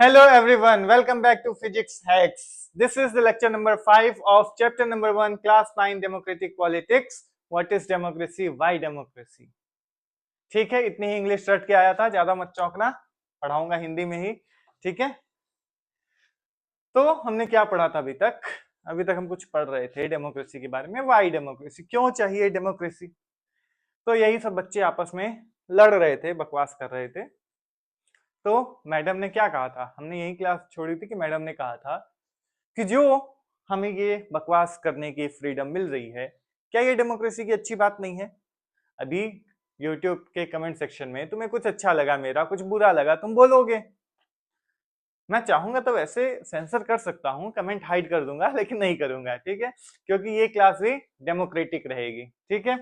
Hello everyone, welcome back to Physics Hacks. This is the lecture number 5 of chapter number 1, class 9 Democratic Politics. What is democracy? Why democracy? ठीक है, इतनी ही English रट के आया था, ज्यादा मत चौंकना, पढ़ाऊंगा हिंदी में ही। ठीक है, तो हमने क्या पढ़ा था अभी तक? अभी तक हम कुछ पढ़ रहे थे डेमोक्रेसी के बारे में। वाई डेमोक्रेसी, क्यों चाहिए डेमोक्रेसी? तो यही सब बच्चे आपस में लड़ रहे थे, बकवास कर रहे थे। तो मैडम ने क्या कहा था? हमने यही क्लास छोड़ी थी कि मैडम ने कहा था कि जो हमें ये बकवास करने की फ्रीडम मिल रही है, क्या ये डेमोक्रेसी की अच्छी बात नहीं है? अभी यूट्यूब के कमेंट सेक्शन में तुम्हें कुछ अच्छा लगा मेरा, कुछ बुरा लगा, तुम बोलोगे। मैं चाहूंगा तो वैसे सेंसर कर सकता हूँ, कमेंट हाइड कर दूंगा, लेकिन नहीं करूंगा, ठीक है? क्योंकि ये क्लास भी डेमोक्रेटिक रहेगी, ठीक है?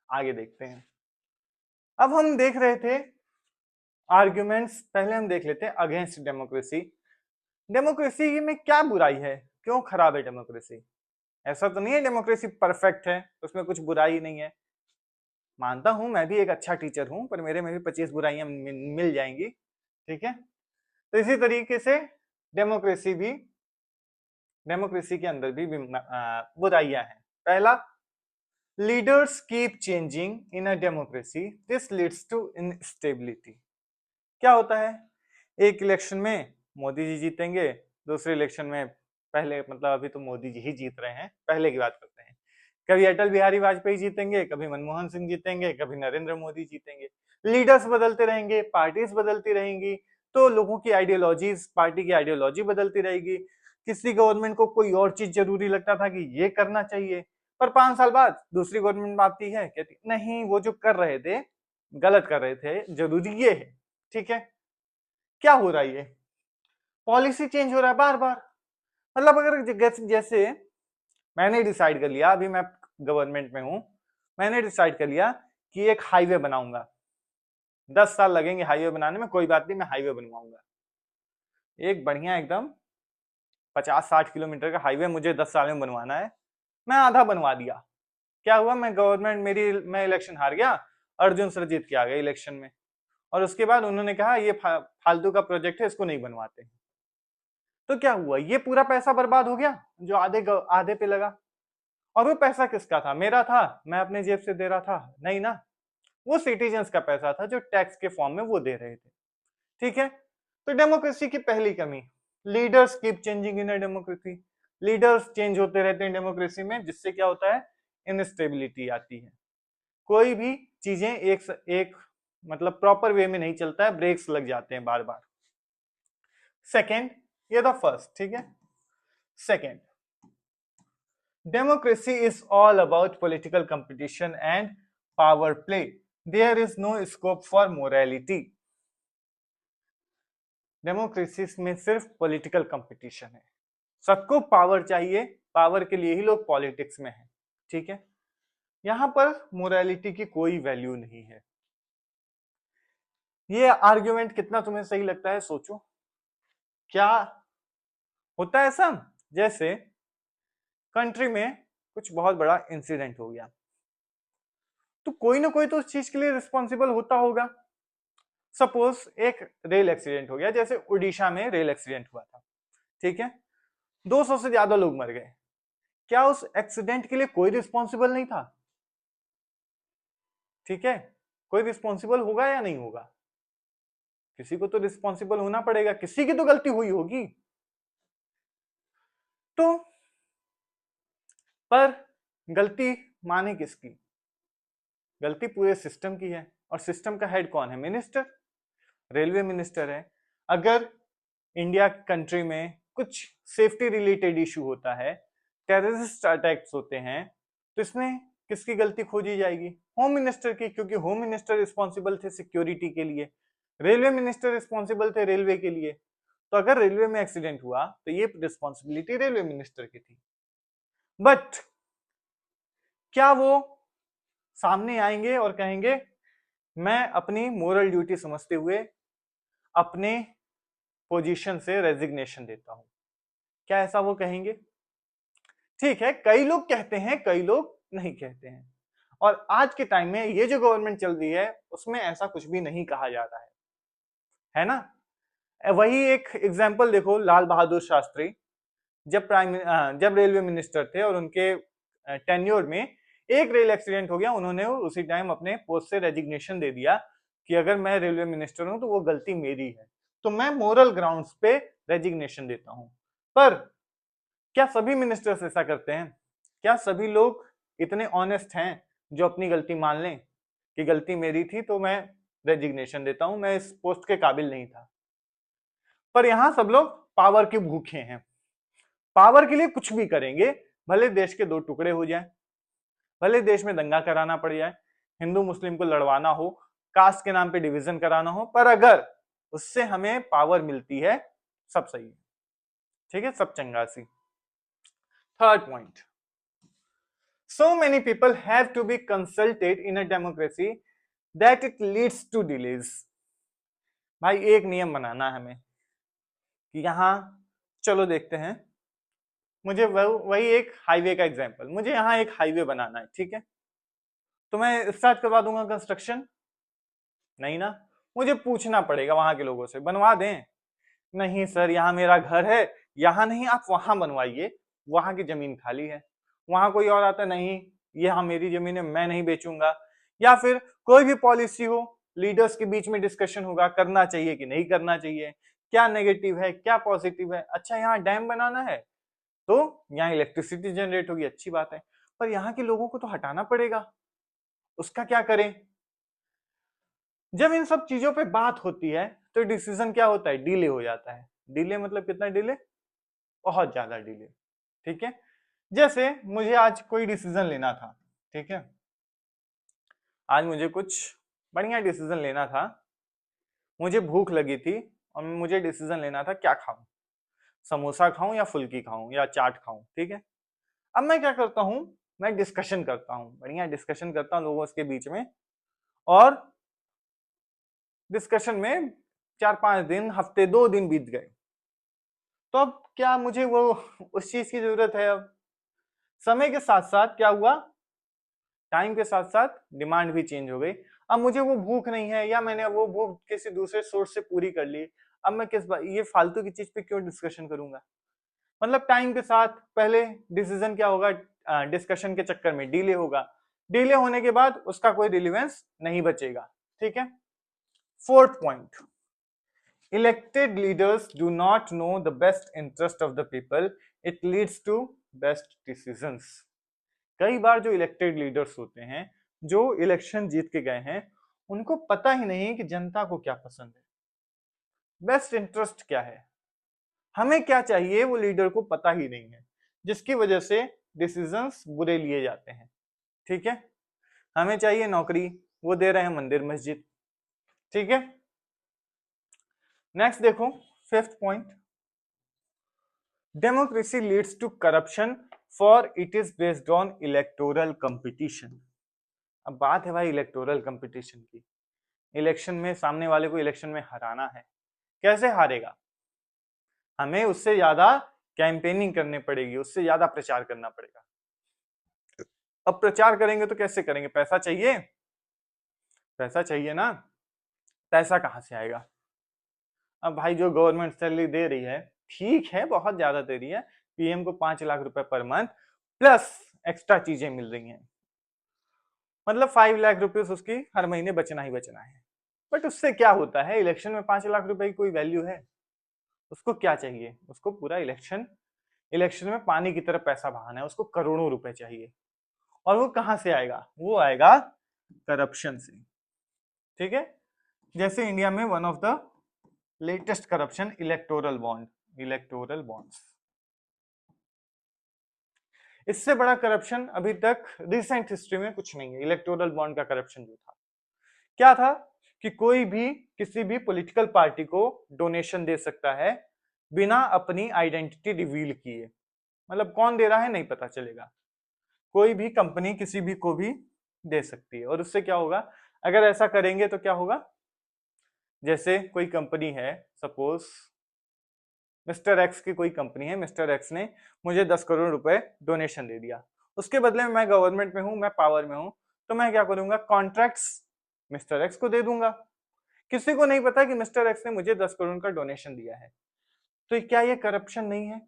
आगे देखते हैं। अब हम देख रहे थे आर्ग्यूमेंट्स, पहले हम देख लेते हैं अगेंस्ट डेमोक्रेसी। डेमोक्रेसी में क्या बुराई है? क्यों खराब है डेमोक्रेसी? ऐसा तो नहीं है डेमोक्रेसी परफेक्ट है, उसमें कुछ बुराई नहीं है। मानता हूं मैं भी एक अच्छा टीचर हूं, पर मेरे में भी 25 बुराइयां मिल जाएंगी, ठीक है? तो इसी तरीके से डेमोक्रेसी के अंदर भी बुराइयां हैं। पहला, leaders keep changing in a democracy, this leads to instability. क्या होता है? एक इलेक्शन में मोदी जी जीतेंगे, दूसरे इलेक्शन में पहले, मतलब अभी तो मोदी जी ही जीत रहे हैं, पहले की बात करते हैं। कभी अटल बिहारी वाजपेयी जीतेंगे, कभी मनमोहन सिंह जीतेंगे, कभी नरेंद्र मोदी जीतेंगे। लीडर्स बदलते रहेंगे, पार्टीज बदलती रहेंगी, तो लोगों की आइडियोलॉजीज, पार्टी की आइडियोलॉजी बदलती रहेगी। किसी गवर्नमेंट को कोई और चीज जरूरी लगता था कि ये करना चाहिए, पर 5 साल बाद दूसरी गवर्नमेंट आती है, कहती नहीं, वो जो कर रहे थे गलत कर रहे थे, जरूरी ये है। ठीक है, क्या हो रहा है? ये पॉलिसी चेंज हो रहा है बार बार। मतलब अगर जैसे मैंने डिसाइड कर लिया, अभी मैं गवर्नमेंट में हूं, मैंने डिसाइड कर लिया कि एक हाईवे बनाऊंगा, 10 साल लगेंगे हाईवे बनाने में, कोई बात नहीं, मैं हाईवे बनवाऊंगा। एक बढ़िया एकदम 50-60 किलोमीटर का हाईवे मुझे 10 साल में बनवाना है। मैं आधा बनवा दिया। क्या हुआ? मैं इलेक्शन हार गया, अर्जुन सर जीत के आ गए इलेक्शन में, और उसके बाद उन्होंने कहा ये फालतू का प्रोजेक्ट है, इसको नहीं बनवाते। तो क्या हुआ? ये पूरा पैसा बर्बाद हो गया जो आधे पे लगा। और वो पैसा किसका था? मेरा था? मैं अपने जेब से दे रहा था? नहीं ना, वो सिटीजन्स का पैसा था जो टैक्स के फॉर्म में वो दे रहे थे। ठीक है, तो डेमोक्रेसी की पहली कमी, leaders keep changing in a democracy. Leaders change होते रहते हैं डेमोक्रेसी में, जिससे क्या होता है? इनस्टेबिलिटी आती है। कोई भी चीजें एक मतलब प्रॉपर वे में नहीं चलता है, ब्रेक्स लग जाते हैं बार बार। सेकेंड, ये था फर्स्ट, ठीक है? Second, democracy is all about political competition and power play. There is no scope for morality. Democracy में सिर्फ पॉलिटिकल कंपटीशन है, सबको पावर चाहिए, पावर के लिए ही लोग पॉलिटिक्स में हैं, ठीक है? यहां पर मोरालिटी की कोई वैल्यू नहीं है। ये आर्ग्यूमेंट कितना तुम्हें सही लगता है? सोचो। क्या होता है ऐसा, जैसे कंट्री में कुछ बहुत बड़ा इंसिडेंट हो गया, तो कोई ना कोई तो उस चीज के लिए रिस्पॉन्सिबल होता होगा। सपोज एक रेल एक्सीडेंट हो गया, जैसे उड़ीसा में रेल एक्सीडेंट हुआ था, ठीक है? 200 से ज्यादा लोग मर गए। क्या उस एक्सीडेंट के लिए कोई रिस्पॉन्सिबल नहीं था? ठीक है, कोई रिस्पॉन्सिबल होगा या नहीं होगा? किसी को तो रिस्पॉन्सिबल होना पड़ेगा, किसी की तो गलती हुई होगी। तो पर गलती माने किसकी? गलती पूरे सिस्टम की है, और सिस्टम का हेड कौन है? मिनिस्टर, रेलवे मिनिस्टर है। अगर इंडिया कंट्री में कुछ सेफ्टी रिलेटेड इशू होता है, टेररिस्ट अटैक्स होते हैं, तो इसमें किसकी गलती खोजी जाएगी? होम मिनिस्टर की, क्योंकि होम मिनिस्टर रिस्पॉन्सिबल थे सिक्योरिटी के लिए, रेलवे मिनिस्टर रिस्पॉन्सिबल थे रेलवे के लिए। तो अगर रेलवे में एक्सीडेंट हुआ तो ये रिस्पॉन्सिबिलिटी रेलवे मिनिस्टर की थी। बट क्या वो सामने आएंगे और कहेंगे मैं अपनी मोरल ड्यूटी समझते हुए अपने पोजीशन से रेजिग्नेशन देता हूं? क्या ऐसा वो कहेंगे? ठीक है, कई लोग कहते हैं, कई लोग नहीं कहते हैं। और आज के टाइम में ये जो गवर्नमेंट चल रही है, उसमें ऐसा कुछ भी नहीं कहा जा रहा है ना? वही एक एग्जाम्पल देखो, लाल बहादुर शास्त्री जब रेलवे मिनिस्टर थे और उनके टेन्योर में एक रेल एक्सीडेंट हो गया, उन्होंने उसी टाइम अपने पोस्ट से रेजिग्नेशन दे दिया कि अगर मैं रेलवे मिनिस्टर हूं तो वो गलती मेरी है, तो मैं मोरल ग्राउंड्स पे रेजिग्नेशन देता हूं। पर क्या सभी मिनिस्टर्स ऐसा करते हैं? क्या सभी लोग इतने ऑनेस्ट हैं जो अपनी गलती मान लें कि गलती मेरी थी तो मैं रेजिग्नेशन देता हूं, मैं इस पोस्ट के काबिल नहीं था? पर यहां सब लोग पावर के भूखे हैं, पावर के लिए कुछ भी करेंगे, भले देश के दो टुकड़े हो जाएं, भले देश में दंगा कराना पड़ जाए, हिंदू मुस्लिम को लड़वाना हो, कास्ट के नाम पे डिवीजन कराना हो, पर अगर उससे हमें पावर मिलती है, सब सही है, ठीक है, सब चंगासी। Third point, so many people have to be consulted in a democracy that it leads to delays। भाई एक नियम बनाना है हमें कि यहां, चलो देखते हैं, मुझे वही एक हाईवे का एग्जांपल, मुझे यहाँ एक हाईवे बनाना है, ठीक है, तो मैं स्टार्ट करवा दूंगा कंस्ट्रक्शन? नहीं ना, मुझे पूछना पड़ेगा वहां के लोगों से, बनवा दें? नहीं सर, यहाँ मेरा घर है, यहाँ नहीं, आप वहां बनवाइए, वहां की जमीन खाली है। वहां कोई और आता, नहीं ये हाँ मेरी जमीन है, मैं नहीं बेचूंगा। या फिर कोई भी पॉलिसी हो, लीडर्स के बीच में डिस्कशन होगा, करना चाहिए कि नहीं करना चाहिए, क्या नेगेटिव है क्या पॉजिटिव है। अच्छा यहाँ डैम बनाना है तो यहाँ इलेक्ट्रिसिटी जनरेट होगी, अच्छी बात है, पर यहाँ के लोगों को तो हटाना पड़ेगा, उसका क्या करें? जब इन सब चीजों पे बात होती है तो डिसीजन क्या होता है? डिले हो जाता है। डिले मतलब कितना डिले? बहुत ज्यादा डिले, ठीक है। जैसे मुझे आज कोई डिसीजन लेना था, ठीक है, आज मुझे कुछ बढ़िया डिसीजन लेना था, मुझे भूख लगी थी और मुझे डिसीजन लेना था क्या खाऊं, समोसा खाऊं या फुल्की खाऊं या चाट खाऊं, ठीक है। अब मैं क्या करता हूं, मैं डिस्कशन करता हूं, बढ़िया डिस्कशन करता हूं लोगों के बीच में, और डिस्कशन में 4-5 दिन, हफ्ते, 2 दिन बीत गए, तो अब क्या मुझे वो उस चीज की जरूरत है? अब समय के साथ साथ क्या हुआ, टाइम के साथ साथ डिमांड भी चेंज हो गई। अब मुझे वो भूख नहीं है, या मैंने वो भूख किसी दूसरे सोर्स से पूरी कर ली, अब मैं किस बात, ये फालतू की चीज पे क्यों डिस्कशन करूंगा? मतलब टाइम के साथ पहले डिसीजन क्या होगा, डिस्कशन के चक्कर में डिले होगा, डिले होने के बाद उसका कोई रिलेवेंस नहीं बचेगा, ठीक है। Fourth point, elected leaders do not know the best interest of the people, it leads to best decisions। कई बार जो इलेक्टेड लीडर्स होते हैं, जो इलेक्शन जीत के गए हैं, उनको पता ही नहीं कि जनता को क्या पसंद है, बेस्ट इंटरेस्ट क्या है, हमें क्या चाहिए, वो लीडर को पता ही नहीं है, जिसकी वजह से डिसीजंस बुरे लिए जाते हैं, ठीक है। हमें चाहिए नौकरी, वो दे रहे हैं मंदिर मस्जिद, ठीक है। नेक्स्ट देखो, fifth point, democracy leads to corruption for it is based on electoral competition. अब बात है भाई इलेक्टोरल कंपटीशन की, इलेक्शन में सामने वाले को इलेक्शन में हराना है, कैसे हारेगा? हमें उससे ज्यादा कैंपेनिंग करनी पड़ेगी, उससे ज्यादा प्रचार करना पड़ेगा। अब प्रचार करेंगे तो कैसे करेंगे? पैसा चाहिए, पैसा चाहिए ना, पैसा कहां से आएगा? अब भाई जो गवर्नमेंट सैलरी दे रही है, ठीक है बहुत ज्यादा दे रही है, पीएम को 5 लाख रुपए पर मंथ प्लस एक्स्ट्रा चीजें मिल रही हैं, मतलब 5 लाख रुपीज उसकी हर महीने बचना ही बचना है। बट उससे क्या होता है? इलेक्शन में 5 लाख रुपए की कोई वैल्यू है? उसको क्या चाहिए? उसको पूरा इलेक्शन, इलेक्शन में पानी की तरह पैसा बहाना है, उसको करोड़ों रुपए चाहिए, और वो कहां से आएगा? वो आएगा करप्शन से, ठीक है। जैसे इंडिया में one of the latest corruption, electoral bond, electoral bonds, इससे बड़ा करप्शन अभी तक रिसेंट हिस्ट्री में कुछ नहीं है। इलेक्टोरल बॉन्ड का करप्शन जो था, क्या था कि कोई भी किसी भी पॉलिटिकल पार्टी को डोनेशन दे सकता है बिना अपनी आइडेंटिटी रिवील किए, मतलब कौन दे रहा है नहीं पता चलेगा, कोई भी कंपनी किसी भी को भी दे सकती है। और उससे क्या होगा, अगर ऐसा करेंगे तो क्या होगा, जैसे कोई कंपनी है, सपोज मिस्टर एक्स की कोई कंपनी है, मिस्टर एक्स ने मुझे 10 करोड़ रुपए डोनेशन दे दिया, उसके बदले में मैं गवर्नमेंट में हूं, मैं पावर में हूं, तो मैं क्या करूंगा, कॉन्ट्रैक्ट्स मिस्टर एक्स को दे दूंगा किसी को नहीं पता कि मिस्टर एक्स ने मुझे 10 करोड़ का डोनेशन दिया है। तो क्या ये करप्शन नहीं है?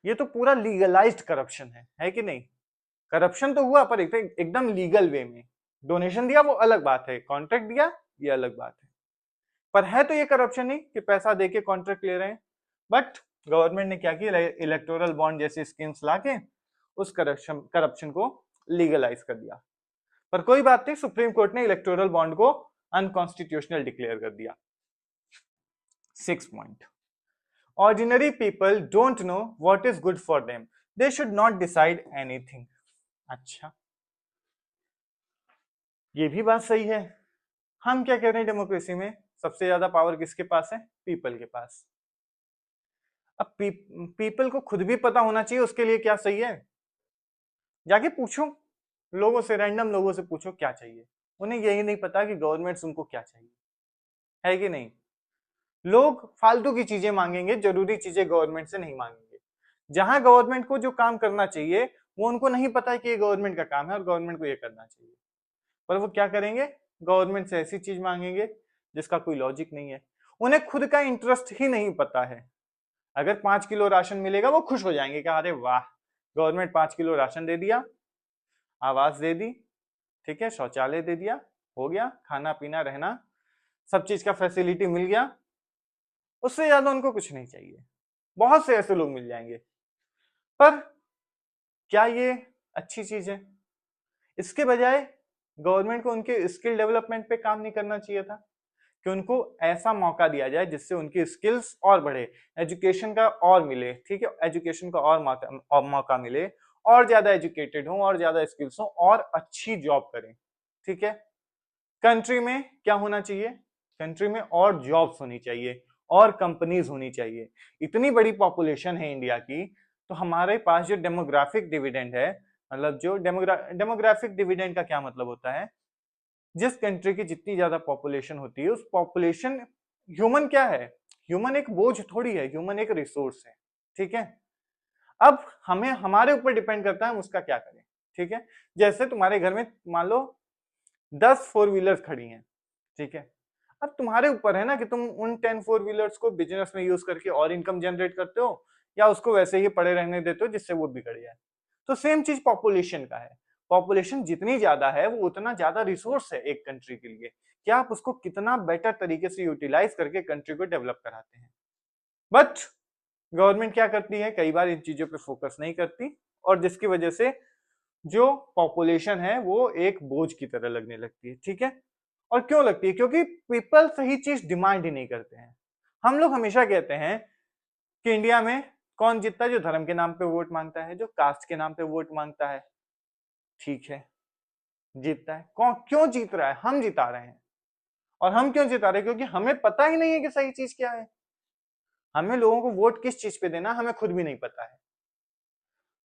ये तो पूरा लीगलाइज्ड करप्शन है कि नहीं? करप्शन तो हुआ पर एकदम लीगल वे में। डोनेशन दिया वो अलग बात है, कॉन्ट्रैक्ट दिया ये अलग बात है, पर है तो ये करप्शन नहीं कि पैसा देके कॉन्ट्रैक्ट ले रहे हैं। बट गवर्नमेंट ने क्या किया, इलेक्टोरल बॉन्ड जैसी स्कीम्स लाके उस करप्शन को लीगलाइज कर दिया। पर कोई बात नहीं, सुप्रीम कोर्ट ने इलेक्टोरल बॉन्ड को अनकॉन्स्टिट्यूशनल डिक्लेयर कर दिया। 6 point, ordinary people don't know what is good for them, they should not decide anything. अच्छा, ये भी बात सही है। हम क्या कह रहे हैं, डेमोक्रेसी में सबसे ज्यादा पावर किसके पास है? पीपल के पास। अब पीपल को खुद भी पता होना चाहिए उसके लिए क्या सही है। जाके पूछो लोगों से, रैंडम लोगों से पूछो क्या चाहिए, उन्हें यही नहीं पता कि गवर्नमेंट उनको क्या चाहिए, है कि नहीं? लोग फालतू की चीजें मांगेंगे, जरूरी चीजें गवर्नमेंट से नहीं मांगेंगे। जहां गवर्नमेंट को जो काम करना चाहिए वो उनको नहीं पता है कि ये गवर्नमेंट का काम है और गवर्नमेंट को ये करना चाहिए, पर वो क्या करेंगे, गवर्नमेंट से ऐसी चीज मांगेंगे जिसका कोई लॉजिक नहीं है। उन्हें खुद का इंटरेस्ट ही नहीं पता है। अगर 5 किलो राशन मिलेगा वो खुश हो जाएंगे कि अरे वाह, गवर्नमेंट 5 किलो राशन दे दिया, आवास दे दी, ठीक है, शौचालय दे दिया, हो गया, खाना पीना रहना सब चीज का फैसिलिटी मिल गया, उससे ज्यादा उनको कुछ नहीं चाहिए। बहुत से ऐसे लोग मिल जाएंगे। पर क्या ये अच्छी चीज है? इसके बजाय गवर्नमेंट को उनके स्किल डेवलपमेंट पे काम नहीं करना चाहिए था कि उनको ऐसा मौका दिया जाए जिससे उनकी स्किल्स और बढ़े, एजुकेशन का और मिले, ठीक है, एजुकेशन का और मौका मिले, और ज्यादा एजुकेटेड हो और ज्यादा स्किल्स हो और अच्छी जॉब करें, ठीक है। कंट्री में क्या होना चाहिए, कंट्री में और जॉब्स होनी चाहिए और कंपनीज होनी चाहिए। इतनी बड़ी पॉपुलेशन है इंडिया की, तो हमारे पास जो डेमोग्राफिक डिविडेंड है, मतलब जो डेमोग्राफिक डिविडेंड का क्या मतलब होता है, जिस कंट्री की जितनी ज्यादा पॉपुलेशन होती है उस पॉपुलेशन, ह्यूमन क्या है, ह्यूमन एक बोझ थोड़ी है, ह्यूमन एक रिसोर्स है, ठीक है। अब हमें हमारे ऊपर डिपेंड करता है हम उसका क्या करें, ठीक है। जैसे तुम्हारे घर में मान लो 10 4 व्हीलर्स खड़ी हैं, ठीक है, अब तुम्हारे ऊपर है ना कि तुम उन 10 4 व्हीलर्स को बिजनेस में यूज करके और इनकम जनरेट करते हो या उसको वैसे ही पड़े रहने देते हो जिससे वो बिगड़ जाए। तो सेम चीज पॉपुलेशन का है, पॉपुलेशन जितनी ज्यादा है वो उतना ज्यादा रिसोर्स है एक कंट्री के लिए, कि आप उसको कितना बेटर तरीके से यूटिलाइज करके कंट्री को डेवलप कराते हैं। बट गवर्नमेंट क्या करती है, कई बार इन चीजों पे फोकस नहीं करती और जिसकी वजह से जो पॉपुलेशन है वो एक बोझ की तरह लगने लगती है, ठीक है। और क्यों लगती है, क्योंकि पीपल सही चीज डिमांड ही नहीं करते हैं। हम लोग हमेशा कहते हैं कि इंडिया में कौन जीतता है, जो धर्म के नाम पे वोट मांगता है, जो कास्ट के नाम पे वोट मांगता है, ठीक है, जीतता है। कौन क्यों जीत रहा है, हम जिता रहे हैं। और हम क्यों जिता रहे हैं, क्योंकि हमें पता ही नहीं है कि सही चीज क्या है। हमें लोगों को वोट किस चीज पे देना हमें खुद भी नहीं पता है।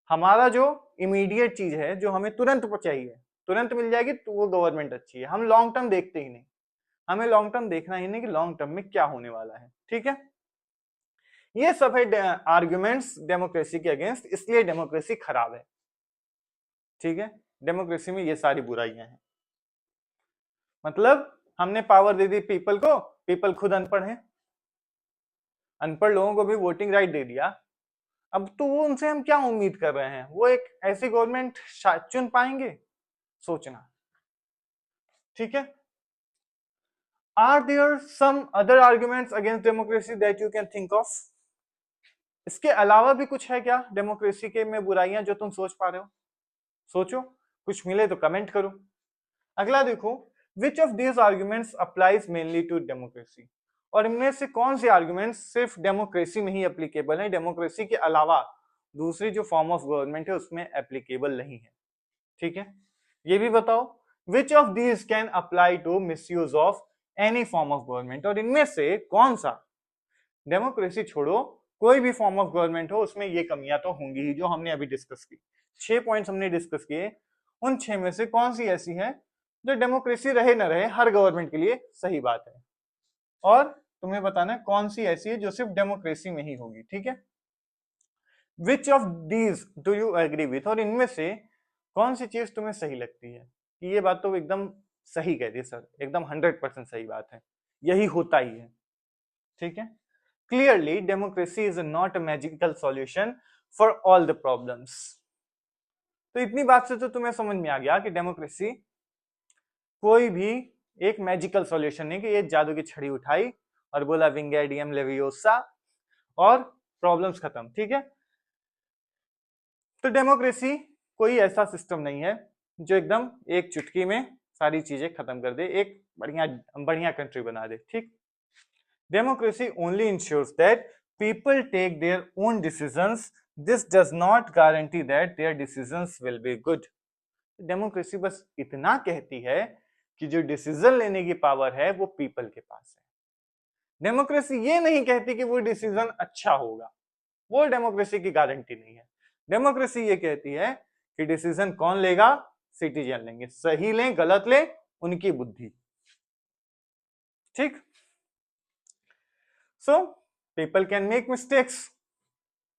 हमारा जो इमीडिएट चीज है जो हमें तुरंत चाहिए, तुरंत मिल जाएगी, तो वो गवर्नमेंट अच्छी है। हम लॉन्ग टर्म देखते ही नहीं, हमें लॉन्ग टर्म देखना ही नहीं कि लॉन्ग टर्म में क्या होने वाला है, ठीक है। ये सब है आर्ग्यूमेंट्स डेमोक्रेसी के अगेंस्ट, इसलिए डेमोक्रेसी खराब है, ठीक है। डेमोक्रेसी में ये सारी बुराइयां हैं। मतलब हमने पावर दे दी पीपल को, पीपल खुद अनपढ़ है, अनपढ़ लोगों को भी वोटिंग राइट दे दिया। अब तो वो उनसे हम क्या उम्मीद कर रहे हैं, वो एक ऐसी गवर्नमेंट चुन पाएंगे? सोचना, ठीक है। Are there some other arguments against democracy that you can think of? इसके अलावा भी कुछ है क्या डेमोक्रेसी के में बुराइयां जो तुम सोच पा रहे हो? सोचो, कुछ मिले तो कमेंट करो। अगला देखो, which of these arguments applies mainly to democracy? और इनमें से कौन से आर्ग्यूमेंट्स सिर्फ डेमोक्रेसी में ही एप्लीकेबल है, डेमोक्रेसी के अलावा दूसरी जो फॉर्म ऑफ गवर्नमेंट है उसमें एप्लीकेबल नहीं है, ठीक है। ये भी बताओ, which of these can apply to misuse of any form of government? और इनमें से कौन सा, डेमोक्रेसी छोड़ो, कोई भी फॉर्म ऑफ गवर्नमेंट हो उसमें ये कमियां तो होंगी ही जो हमने अभी डिस्कस की। 6 पॉइंट्स हमने डिस्कस किए, उन 6 में से कौन सी ऐसी है जो डेमोक्रेसी रहे ना रहे हर गवर्नमेंट के लिए सही बात है, और तुम्हें बताना है कौन सी ऐसी है जो सिर्फ डेमोक्रेसी में ही होगी, ठीक है। Which of these do you agree with? और इनमें से कौन सी चीज तुम्हें सही लगती है कि ये बात तो एकदम सही कह दी सर, एकदम 100% सही बात है। यही होता ही है, ठीक है। Clearly democracy is not a magical solution for all the problems. तो इतनी बात से तो तुम्हें समझ में आ गया कि डेमोक्रेसी कोई भी एक मैजिकल सॉल्यूशन नहीं कि ये जादू की छड़ी उठाई और बोला विंगेडियम लेवियोसा और प्रॉब्लम्स खत्म, ठीक है। तो डेमोक्रेसी कोई ऐसा सिस्टम नहीं है जो एकदम एक चुटकी में सारी चीजें खत्म कर दे, एक बढ़िया बढ़िया कंट्री बना दे, ठीक। Democracy only ensures that people take their own decisions, this does not guarantee that their decisions will be good. Democracy बस इतना कहती है कि जो डिसीजन लेने की पावर है वो पीपल के पास है। डेमोक्रेसी ये नहीं कहती कि वो डिसीजन अच्छा होगा, वो डेमोक्रेसी की गारंटी नहीं है। डेमोक्रेसी ये कहती है कि डिसीजन कौन लेगा, सिटीजन लेंगे, सही लें गलत लें उनकी बुद्धि, ठीक। So people can make mistakes,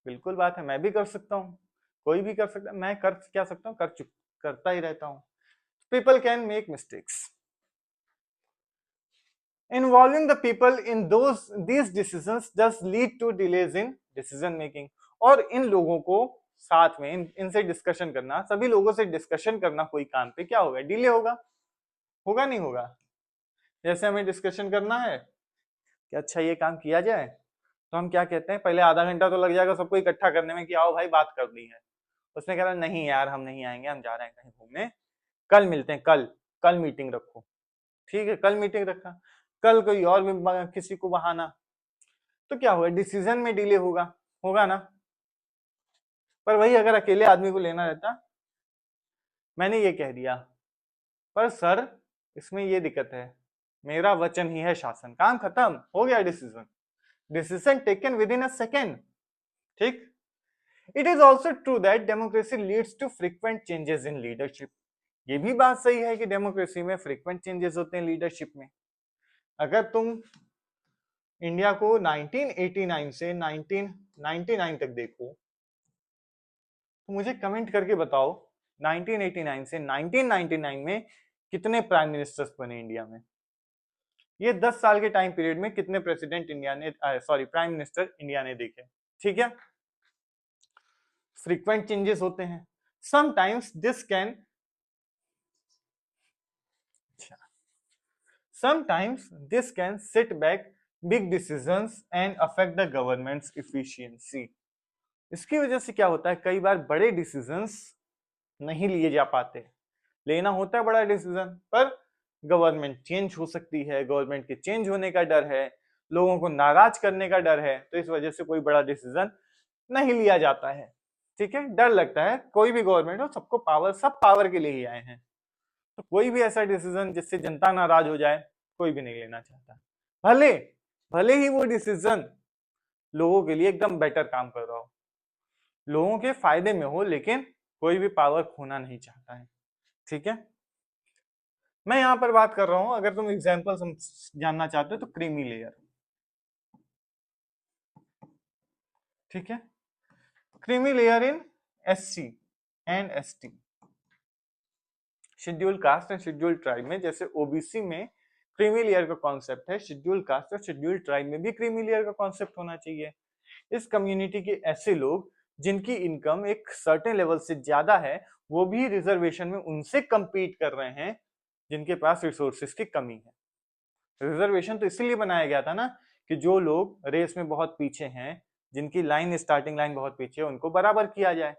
बिल्कुल बात है, मैं भी कर सकता हूं, कोई भी कर सकता है, मैं कर क्या सकता हूं, करता ही रहता हूं। People can make mistakes, involving the people in these decisions does lead to delays in decision making। और इन लोगों को साथ में इनसे डिस्कशन करना, सभी लोगों से डिस्कशन करना कोई काम पे क्या होगा, डिले होगा, होगा नहीं होगा। जैसे हमें डिस्कशन करना है कि अच्छा ये काम किया जाए, तो हम क्या कहते हैं, पहले आधा घंटा तो लग जाएगा सबको इकट्ठा करने में कि आओ भाई बात करनी है। उसने कहा नहीं यार हम नहीं आएंगे, हम जा रहे हैं कहीं घूमने, कल मिलते हैं, कल कल मीटिंग रखो, ठीक है। कल मीटिंग रखा, कल कोई और भी किसी को बहाना, तो क्या होगा, डिसीजन में डिले होगा, होगा ना। पर वही अगर अकेले आदमी को लेना रहता, मैंने ये कह दिया, पर सर इसमें ये दिक्कत है, मेरा वचन ही है शासन, काम खत्म हो गया, decision decision taken within a second, ठीक। It is also true that democracy leads to frequent changes in leadership. ये भी बात सही है कि डेमोक्रेसी में फ्रीक्वेंट चेंजेस होते हैं लीडरशिप में। अगर तुम इंडिया को 1989 से 1999 तक देखो तो मुझे कमेंट करके बताओ 1989 से 1999 में कितने प्राइम मिनिस्टर्स बने इंडिया में। ये 10 साल के टाइम पीरियड में कितने प्रेसिडेंट इंडिया ने प्राइम मिनिस्टर इंडिया ने देखे, ठीक है। फ्रीक्वेंट चेंजेस होते हैं, sometimes this can set back big decisions and affect the governments efficiency. इसकी वजह से क्या होता है, कई बार बड़े डिसीजंस नहीं लिए जा पाते, लेना होता है बड़ा डिसीजन, पर गवर्नमेंट चेंज हो सकती है, गवर्नमेंट के चेंज होने का डर है, लोगों को नाराज करने का डर है, तो इस वजह से कोई बड़ा डिसीजन नहीं लिया जाता है, ठीक है। डर लगता है, कोई भी गवर्नमेंट हो, सबको पावर, सब पावर के लिए ही आए हैं, तो कोई भी ऐसा डिसीजन जिससे जनता नाराज हो जाए कोई भी नहीं लेना चाहता, भले भले ही वो डिसीजन लोगों के लिए एकदम बेटर काम कर रहा हो, लोगों के फायदे में हो, लेकिन कोई भी पावर खोना नहीं चाहता है, ठीक है। मैं यहां पर बात कर रहा हूं, अगर तुम एग्जांपल जानना चाहते हो तो क्रीमी लेयर, ठीक है। Creamy layer in SC and ST, schedule caste and schedule tribe में, जैसे ओबीसी में क्रीमी लेयर का कॉन्सेप्ट है, शेड्यूल कास्ट और शेड्यूल ट्राइब में भी क्रीमी लेयर का कॉन्सेप्ट होना चाहिए। इस कम्युनिटी के ऐसे लोग जिनकी इनकम एक सर्टेन लेवल से ज्यादा है, वो भी रिजर्वेशन में उनसे compete कर रहे हैं जिनके पास रिसोर्सेस की कमी है। रिजर्वेशन तो इसीलिए बनाया गया था ना कि जो लोग रेस में बहुत पीछे हैं, जिनकी लाइन स्टार्टिंग लाइन बहुत पीछे है, उनको बराबर किया जाए।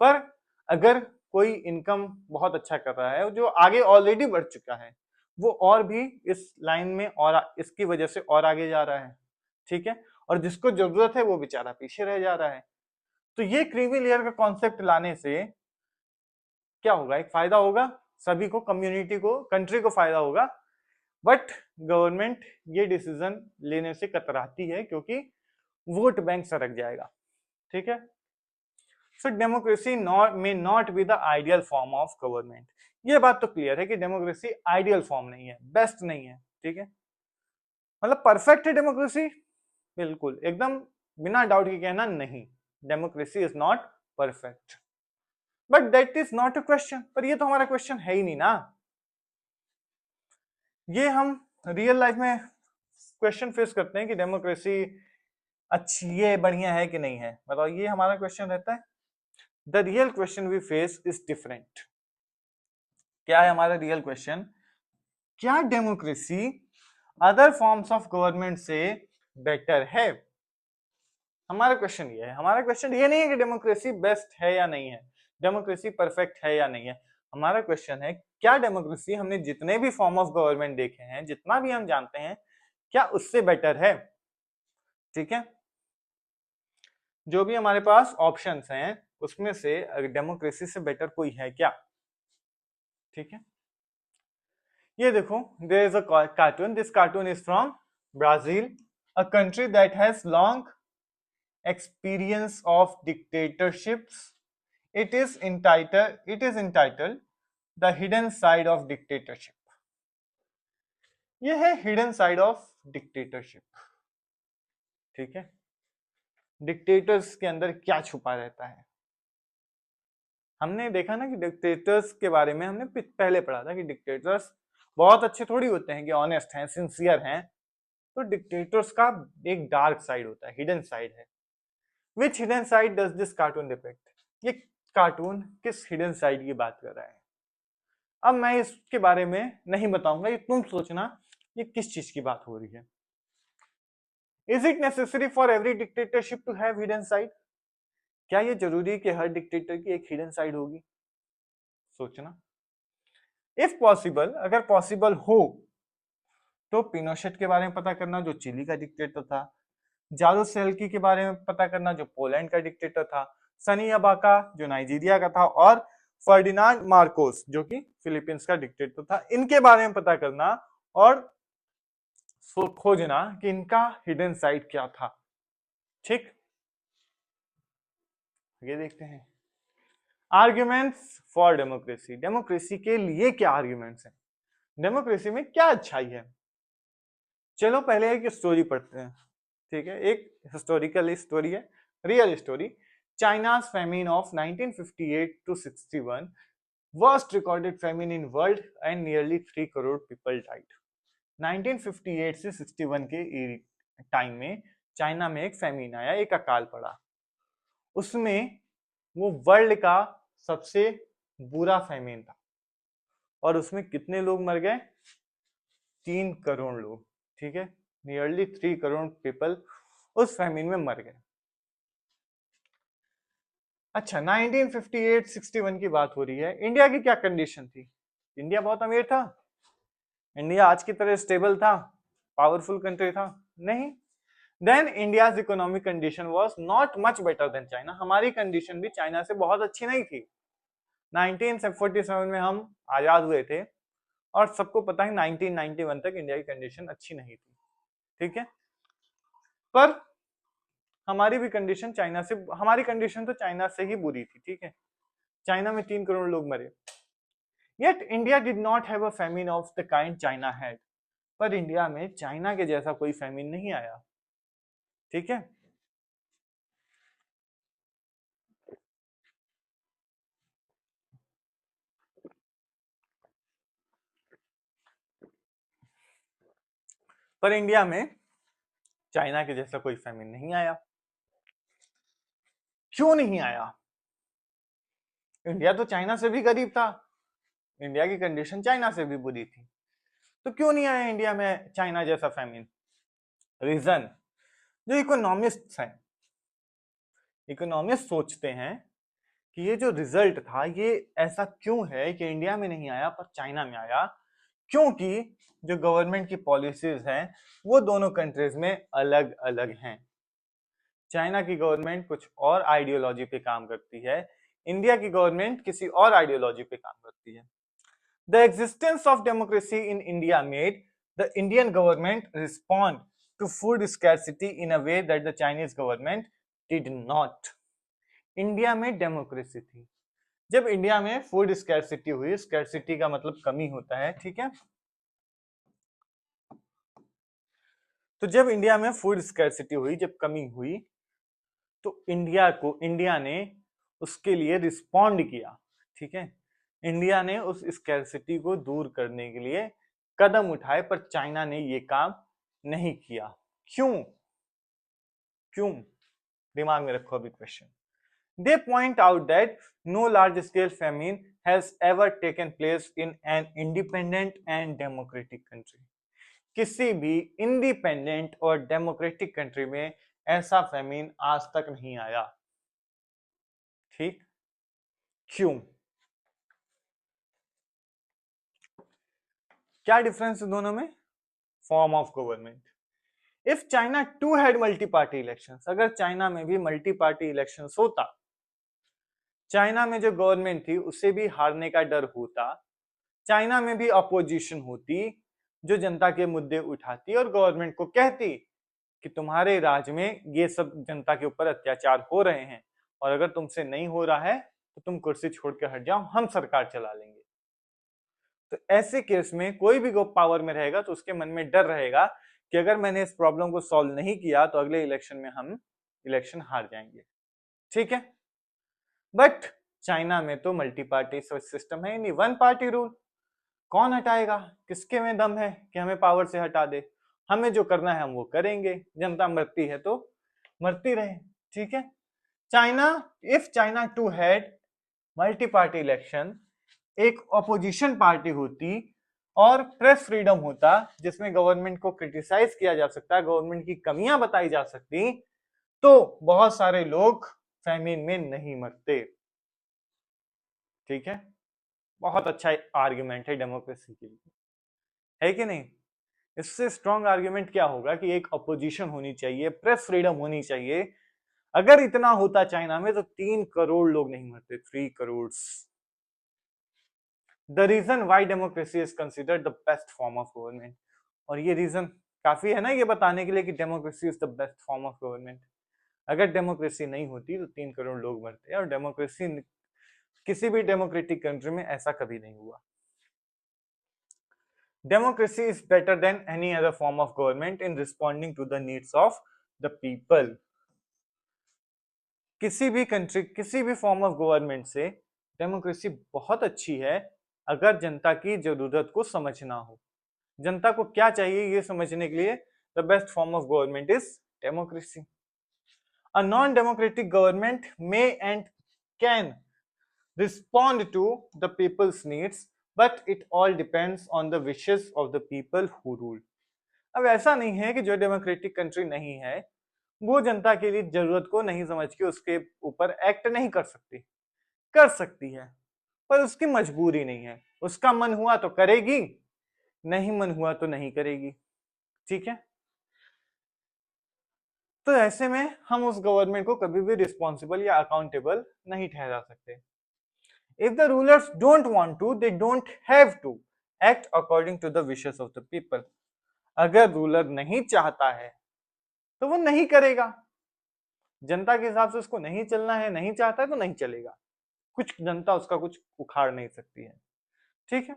पर अगर कोई इनकम बहुत अच्छा कर रहा है, जो आगे ऑलरेडी बढ़ चुका है, वो और भी इस लाइन में और इसकी वजह से और आगे जा रहा है, ठीक है। और जिसको जरूरत है वो बेचारा पीछे रह जा रहा है। तो ये क्रीमी लेयर का कॉन्सेप्ट लाने से क्या होगा, एक फायदा होगा, सभी को, कम्युनिटी को, कंट्री को फायदा होगा। बट गवर्नमेंट ये डिसीजन लेने से कतराती है क्योंकि वोट बैंक सरक जाएगा, ठीक है। So democracy may not be the ideal form of government. ये बात तो क्लियर है कि डेमोक्रेसी आइडियल फॉर्म नहीं है, बेस्ट नहीं है, ठीक है। मतलब परफेक्ट है डेमोक्रेसी, बिल्कुल एकदम बिना डाउट के कहना नहीं, democracy is not perfect, but that is not a question. पर ये तो हमारा क्वेश्चन है ही नहीं ना, ये हम रियल लाइफ में क्वेश्चन फेस करते हैं कि डेमोक्रेसी अच्छी ये बढ़िया है कि नहीं है, बताओ, ये हमारा क्वेश्चन रहता है। The real question we face is different. क्या है हमारा रियल क्वेश्चन? क्या democracy other forms of government से बेटर है? हमारा क्वेश्चन ये है। हमारा क्वेश्चन ये नहीं है कि डेमोक्रेसी बेस्ट है या नहीं है, डेमोक्रेसी परफेक्ट है या नहीं है। हमारा क्वेश्चन है क्या डेमोक्रेसी हमने जितने भी फॉर्म ऑफ गवर्नमेंट देखे हैं, जितना भी हम जानते हैं, क्या उससे बेटर है? ठीक है, जो भी हमारे पास ऑप्शंस हैं उसमें से डेमोक्रेसी से बेटर कोई है क्या? ठीक है, ये देखो, there is a cartoon, this cartoon is from Brazil, a country that has long experience of dictatorships. It is entitled The Hidden Side of Dictatorship. ये है हिडन साइड ऑफ डिक्टेटरशिप। ठीक है, डिक्टेटर्स के अंदर क्या छुपा रहता है। हमने देखा ना कि डिक्टेटर्स के बारे में हमने पहले पढ़ा था कि डिक्टेटर्स बहुत अच्छे थोड़ी होते हैं, कि ऑनेस्ट हैं, सिंसियर हैं। तो डिक्टेटर्स का एक डार्क साइड होता है, हिडन साइड है। Which hidden side does this cartoon depict? ये कार्टून किस हिडन साइड की बात कर रहा है? अब मैं इसके बारे में नहीं बताऊंगा, ये तुम सोचना ये किस चीज की बात हो रही है। Is it necessary for every dictatorship to have hidden side? क्या ये जरूरी है कि हर डिक्टेटर की एक हिडन साइड होगी? सोचना। If possible, अगर पॉसिबल हो तो पिनोशेट के बारे में पता करना, जो चिली का डिक्टेटर था, जारुसेल्की के बारे में पता करना, जो पोलैंड का डिक्टेटर था, सनी अबाका जो नाइजीरिया का था, और फर्डिनांड मार्कोस जो कि फिलीपींस का डिक्टेटर था, इनके बारे में पता करना और खोजना कि इनका हिडन साइड क्या था। ठीक, ये देखते हैं आर्ग्यूमेंट्स फॉर डेमोक्रेसी। डेमोक्रेसी के लिए क्या आर्ग्यूमेंट्स हैं, डेमोक्रेसी में क्या अच्छाई है। चलो पहले एक स्टोरी पढ़ते हैं। ठीक है, एक हिस्टोरिकल स्टोरी है, real story. चाइना's famine of 1958 to 61, worst recorded famine in world and nearly 3 crore people died। 1958 से 61 के टाइम में चाइना में एक फैमिन आया, एक अकाल पड़ा। उसमें वो वर्ल्ड का सबसे बुरा फैमिन था और उसमें कितने लोग मर गए? 3 करोड़ लोग। ठीक है, नियरली 3 करोड़ पीपल उस फैमिन में मर गए। अच्छा, 1958-61 की बात हो रही है। इंडिया की क्या कंडीशन थी? इंडिया बहुत अमीर था? इंडिया आज की तरह स्टेबल था, पावरफुल कंट्री था? नहीं। Then India's economic condition was not much better than China. हमारी कंडीशन भी चाइना से बहुत अच्छी नहीं थी। 1947 में हम आजाद हुए थे और सबको पता है 1991 तक इंडिया की कंडीशन अच्छी नहीं थी। ठीक है, पर हमारी भी कंडीशन चाइना से, हमारी कंडीशन तो चाइना से ही बुरी थी। ठीक है, चाइना में 3 करोड़ लोग मरे। Yet India did not have a famine of the kind China had। पर इंडिया में चाइना के जैसा कोई फैमिन नहीं आया। ठीक है, पर इंडिया में चाइना के जैसा कोई फैमिन नहीं आया। क्यों नहीं आया? इंडिया तो चाइना से भी गरीब था, इंडिया की कंडीशन चाइना से भी बुरी थी, तो क्यों नहीं आया इंडिया में चाइना जैसा फैमिन? रीजन, जो इकोनॉमिस्ट हैं, इकोनॉमिस्ट सोचते हैं कि ये जो रिजल्ट था ये ऐसा क्यों है कि इंडिया में नहीं आया पर चाइना में आया, क्योंकि जो गवर्नमेंट की पॉलिसीज हैं वो दोनों कंट्रीज में अलग अलग हैं। चाइना की गवर्नमेंट कुछ और आइडियोलॉजी पे काम करती है, इंडिया की गवर्नमेंट किसी और आइडियोलॉजी पे काम करती है। The existence of democracy in India made the Indian government respond to food scarcity in a way that the Chinese government did not। India में डेमोक्रेसी थी। जब इंडिया में फूड स्कैरसिटी हुई, स्कैरसिटी का मतलब कमी होता है, ठीक है, तो जब इंडिया में फूड स्कैरसिटी हुई, जब कमी हुई, तो इंडिया ने उसके लिए रिस्पॉन्ड किया। ठीक है, इंडिया ने उस स्कैरसिटी को दूर करने के लिए कदम उठाए, पर चाइना ने ये काम नहीं किया। क्यों? क्यों? दिमाग में रखो अभी question. They point out that no large-scale famine has ever taken place in an independent and democratic country. किसी भी इंडिपेंडेंट और डेमोक्रेटिक कंट्री में ऐसा फेमिन आज तक नहीं आया। ठीक, क्यों? क्या डिफरेंस है दोनों में? Form of government. If China too had multi party elections, अगर चाइना में भी मल्टी पार्टी इलेक्शंस होता, चाइना में जो गवर्नमेंट थी उसे भी हारने का डर होता, चाइना में भी अपोजिशन होती जो जनता के मुद्दे उठाती और गवर्नमेंट को कहती कि तुम्हारे राज में ये सब जनता के ऊपर अत्याचार हो रहे हैं और अगर तुमसे नहीं हो रहा है तो तुम कुर्सी छोड़ के हट जाओ, हम सरकार चला लेंगे। तो ऐसे केस में कोई भी पावर में रहेगा तो उसके मन में डर रहेगा कि अगर मैंने इस प्रॉब्लम को सॉल्व नहीं किया तो अगले इलेक्शन में हम इलेक्शन हार जाएंगे। ठीक है, बट चाइना में तो मल्टी पार्टी सिस्टम है, नहीं वन पार्टी रूल। कौन हटाएगा? किसके में दम है कि हमें पावर से हटा दे? हमें जो करना है हम वो करेंगे, जनता मरती है तो मरती रहे। ठीक है, China, if China too had multi party election, एक ऑपोजिशन पार्टी होती और प्रेस फ्रीडम होता जिसमें गवर्नमेंट को क्रिटिसाइज किया जा सकता, गवर्नमेंट की कमियां बताई जा सकती, तो बहुत सारे लोग फैमिन में नहीं मरते। ठीक है, बहुत अच्छा आर्ग्यूमेंट है डेमोक्रेसी के लिए, है कि नहीं? इससे स्ट्रॉन्ग आर्ग्यूमेंट क्या होगा कि एक अपोजिशन होनी चाहिए, प्रेस फ्रीडम होनी चाहिए। अगर इतना होता चाइना में तो 3 करोड़ लोग नहीं मरते, 3 crore. The reason why democracy is considered the best form of government, और ये रीजन काफी है ना ये बताने के लिए कि democracy is the best form of government. अगर डेमोक्रेसी नहीं होती तो 3 करोड़ लोग मरते, और डेमोक्रेसी किसी भी डेमोक्रेटिक कंट्री में ऐसा कभी नहीं हुआ। Democracy is better than any other form of government in responding to the needs of the people. किसी भी कंट्री, किसी भी फॉर्म ऑफ गवर्नमेंट से डेमोक्रेसी बहुत अच्छी है अगर जनता की जरूरत को समझना हो। जनता को क्या चाहिए ये समझने के लिए the best form of government is democracy. A non-democratic government may and can respond to the people's needs, but it all depends on the wishes of the people who rule. अब ऐसा नहीं है कि जो डेमोक्रेटिक कंट्री नहीं है वो जनता के लिए जरूरत को नहीं समझ के उसके ऊपर एक्ट नहीं कर सकती, कर सकती है, पर उसकी मजबूरी नहीं है। उसका मन हुआ तो करेगी, नहीं मन हुआ तो नहीं करेगी। ठीक है, तो ऐसे में हम उस गवर्नमेंट को कभी भी रिस्पॉन्सिबल या अकाउंटेबल नहीं ठहरा सकते। If the rulers don't want to, they don't have to act according to the wishes of the people. अगर रूलर नहीं चाहता है तो वो नहीं करेगा, जनता के हिसाब से उसको नहीं चलना है, नहीं चाहता है तो नहीं चलेगा, कुछ जनता उसका कुछ उखाड़ नहीं सकती है। ठीक है,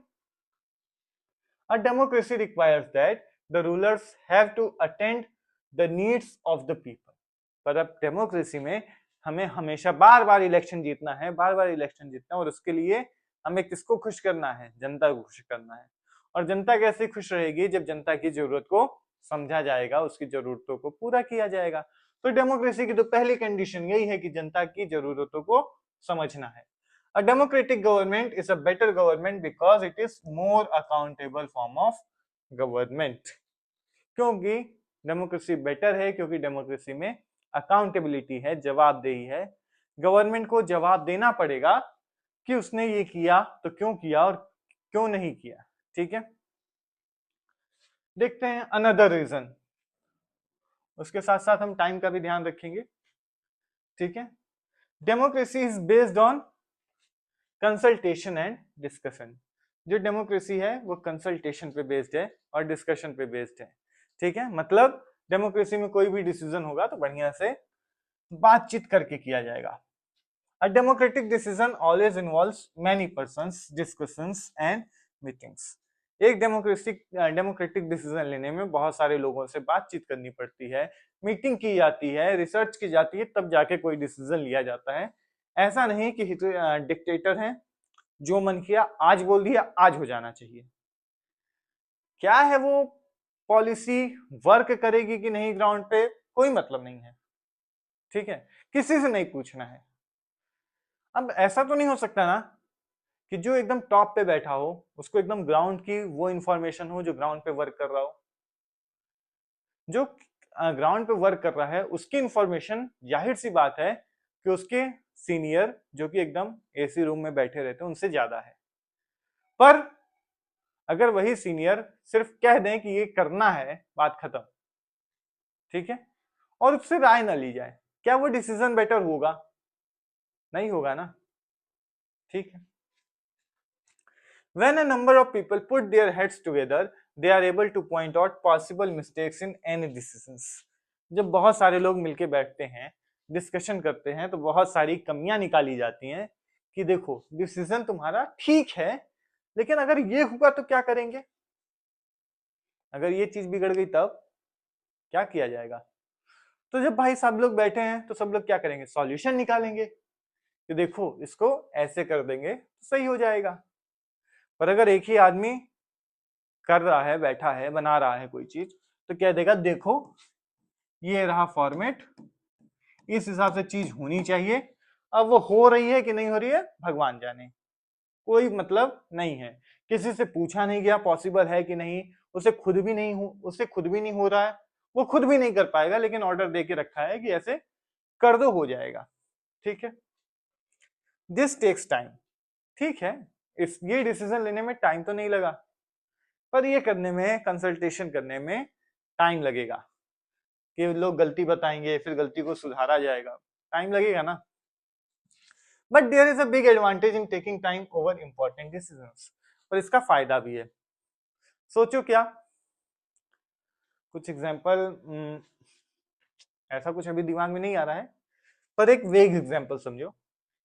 A democracy requires that the rulers have to attend the needs of the people. पर अब डेमोक्रेसी में हमें हमेशा बार बार इलेक्शन जीतना है, बार बार इलेक्शन जीतना है, और उसके लिए हमें किसको खुश करना है? जनता को खुश करना है। और जनता कैसे खुश रहेगी? जब जनता की जरूरत को समझा जाएगा, उसकी जरूरतों को पूरा किया जाएगा। तो डेमोक्रेसी की तो पहली कंडीशन यही है कि जनता की जरूरतों को समझना है। A democratic government is a better government because it is more accountable form of government. क्योंकि डेमोक्रेसी बेटर है, क्योंकि डेमोक्रेसी में अकाउंटेबिलिटी है, जवाबदेही है। गवर्नमेंट को जवाब देना पड़ेगा कि उसने ये किया तो क्यों किया और क्यों नहीं किया। ठीक है, देखते हैं अनदर रीजन। उसके साथ साथ हम टाइम का भी ध्यान रखेंगे। ठीक है, democracy is based on consultation and discussion. जो डेमोक्रेसी है वो कंसल्टेशन पे बेस्ड है और डिस्कशन पे बेस्ड है। ठीक है, मतलब डेमोक्रेसी में कोई भी डिसीजन होगा तो बढ़िया से बातचीत करके किया जाएगा। A democratic decision always involves many persons, discussions and meetings. एक डेमोक्रेटिक डिसीजन लेने में बहुत सारे लोगों से बातचीत करनी पड़ती है, मीटिंग की जाती है, रिसर्च की जाती है, तब जाके कोई डिसीजन लिया जाता है। ऐसा नहीं कि डिक्टेटर हैं, जो मन किया आज बोल दिया, आज हो जाना चाहिए। क्या है वो पॉलिसी वर्क करेगी कि नहीं ग्राउंड पे कोई मतलब नहीं है, ठीक है, किसी से नहीं पूछना है। अब ऐसा तो नहीं हो सकता ना कि जो एकदम टॉप पे बैठा हो उसको एकदम ग्राउंड की वो इंफॉर्मेशन हो जो ग्राउंड पे वर्क कर रहा हो। जो ग्राउंड पे वर्क कर रहा है उसकी इंफॉर्मेशन जाहिर सी बात है कि उसके सीनियर जो कि एकदम एसी रूम में बैठे रहते हैं उनसे ज्यादा है। पर अगर वही सीनियर सिर्फ कह दें कि ये करना है, बात खत्म, ठीक है, और उससे राय ना ली जाए, क्या वो डिसीजन बेटर होगा? नहीं होगा ना, ठीक है। When a number of people put their heads together, they are able to point out possible mistakes in any decisions. जब बहुत सारे लोग मिलके बैठते हैं, डिस्कशन करते हैं, तो बहुत सारी कमियां निकाली जाती हैं कि देखो डिसीजन तुम्हारा ठीक है, लेकिन अगर ये हुआ तो क्या करेंगे, अगर ये चीज बिगड़ गई तब क्या किया जाएगा। तो जब भाई सब लोग बैठे हैं तो सब लोग क्या करेंगे, सॉल्यूशन निकालेंगे कि देखो इसको ऐसे कर देंगे तो सही हो जाएगा। पर अगर एक ही आदमी कर रहा है, बैठा है, बना रहा है कोई चीज, तो कह देगा देखो ये रहा फॉर्मेट, इस हिसाब से चीज होनी चाहिए, अब वो हो रही है कि नहीं हो रही है भगवान जाने, कोई मतलब नहीं है, किसी से पूछा नहीं गया पॉसिबल है कि नहीं, उसे खुद भी नहीं हो रहा है, वो खुद भी नहीं कर पाएगा, लेकिन ऑर्डर दे के रखा है कि ऐसे कर दो हो जाएगा, ठीक है। दिस टेक्स टाइम, ठीक है, ये डिसीजन लेने में टाइम तो नहीं लगा, पर ये करने में, कंसल्टेशन करने में टाइम लगेगा कि लोग गलती बताएंगे, फिर गलती को सुधारा जाएगा, टाइम लगेगा ना। But there is a big advantage in taking time over important decisions, और इसका फायदा भी है। सोचो क्या, कुछ एग्जांपल, ऐसा कुछ अभी दिमाग में नहीं आ रहा है, पर एक वेग एग्जांपल समझो,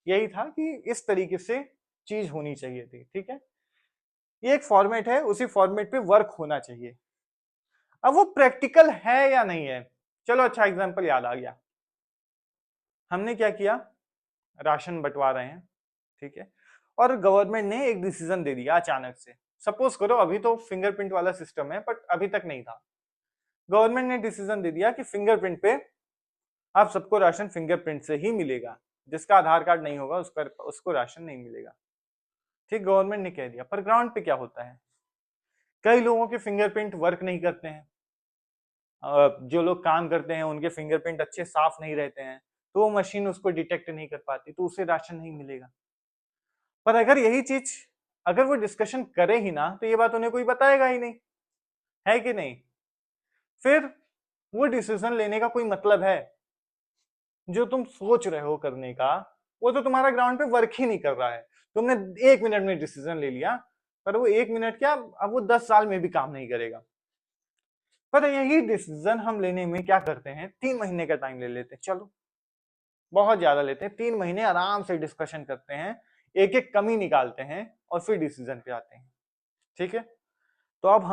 यही था कि इस तरीके से चीज होनी चाहिए थी, ठीक है, ये एक फॉर्मेट है, उसी फॉर्मेट पे वर्क होना चाहिए। अब वो प्रैक्टिकल है या नहीं है, चलो अच्छा एग्जांपल याद आ गया, हमने क्या किया, राशन बंटवा रहे हैं, ठीक है, और गवर्नमेंट ने एक डिसीजन दे दिया अचानक से, सपोज करो अभी तो फिंगरप्रिंट वाला सिस्टम है बट अभी तक नहीं था, गवर्नमेंट ने डिसीजन दे दिया कि फिंगरप्रिंट पे आप सबको राशन फिंगरप्रिंट से ही मिलेगा, जिसका आधार कार्ड नहीं होगा उसको राशन नहीं मिलेगा, ठीक, गवर्नमेंट ने कह दिया। पर ग्राउंड पे क्या होता है, कई लोगों के फिंगरप्रिंट वर्क नहीं करते हैं, जो लोग काम करते हैं उनके फिंगरप्रिंट अच्छे साफ नहीं रहते हैं, तो वो मशीन उसको डिटेक्ट नहीं कर पाती, तो उसे राशन नहीं मिलेगा। पर अगर यही चीज अगर वो डिस्कशन करे ही ना तो ये बात उन्हें कोई बताएगा ही नहीं, है कि नहीं, फिर वो डिसीजन लेने का कोई मतलब है, जो तुम सोच रहे हो करने का वो तो तुम्हारा ग्राउंड पे वर्क ही नहीं कर रहा है, तुमने 1 मिनट में डिसीजन ले लिया, पर वो 1 मिनट क्या, अब वो 10 साल में भी काम नहीं करेगा। पर यही डिसीजन हम लेने में क्या करते हैं, 3 महीने का टाइम ले लेते हैं, चलो बहुत ज्यादा लेते हैं, 3 महीने आराम से डिस्कशन करते हैं, एक एक कमी निकालते हैं और फिर डिसीजन पे आते हैं, ठीक है। तो अब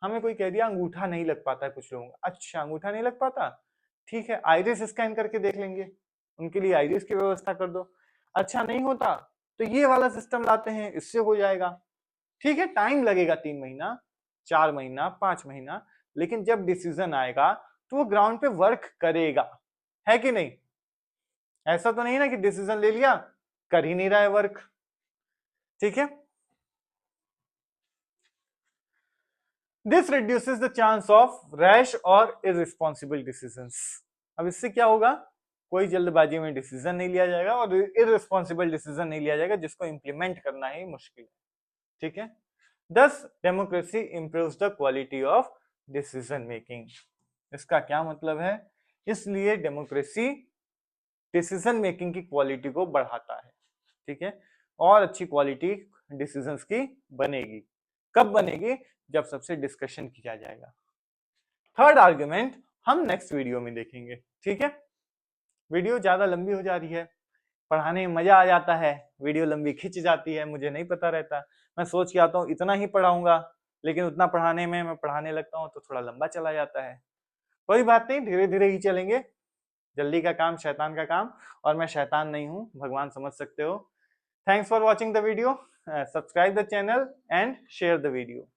हमें कोई कह दिया अंगूठा नहीं लग पाता है कुछ लोगों का, अच्छा अंगूठा नहीं लग पाता, ठीक है, आइरिस स्कैन करके देख लेंगे, उनके लिए आइरिस की व्यवस्था कर दो, अच्छा नहीं होता तो ये वाला सिस्टम लाते हैं, इससे हो जाएगा, ठीक है, टाइम लगेगा 3 महीना, 4 महीना, 5 महीना, लेकिन जब डिसीजन आएगा तो वो ग्राउंड पे वर्क करेगा, है कि नहीं। ऐसा तो नहीं ना कि डिसीजन ले लिया कर ही नहीं रहा है वर्क, ठीक है। This reduces the chance of rash और इररिस्पॉन्सिबल डिसीजंस। अब इससे क्या होगा, कोई जल्दबाजी में डिसीजन नहीं लिया जाएगा और इररिस्पॉन्सिबल डिसीजन नहीं लिया जाएगा जिसको इंप्लीमेंट करना ही मुश्किल है, ठीक है। दस democracy improves the quality of decision making. इसका क्या मतलब है, इसलिए डेमोक्रेसी डिसीजन मेकिंग की क्वालिटी को बढ़ाता है, ठीक है, और अच्छी क्वालिटी डिसीजंस की बनेगी, कब बनेगी, जब सबसे डिस्कशन किया जाएगा। थर्ड आर्गुमेंट हम नेक्स्ट वीडियो में देखेंगे, ठीक है। वीडियो ज्यादा लंबी हो जा रही है, पढ़ाने में मजा आ जाता है, वीडियो लंबी खिंच जाती है, मुझे नहीं पता रहता, मैं सोच के आता हूँ इतना ही पढ़ाऊंगा, लेकिन उतना पढ़ाने में मैं पढ़ाने लगता हूँ तो थोड़ा लंबा चला जाता है, कोई बात नहीं, धीरे धीरे ही चलेंगे, जल्दी का काम शैतान का काम, और मैं शैतान नहीं हूँ, भगवान समझ सकते हो। Thanks for watching the video, subscribe the channel and share the video.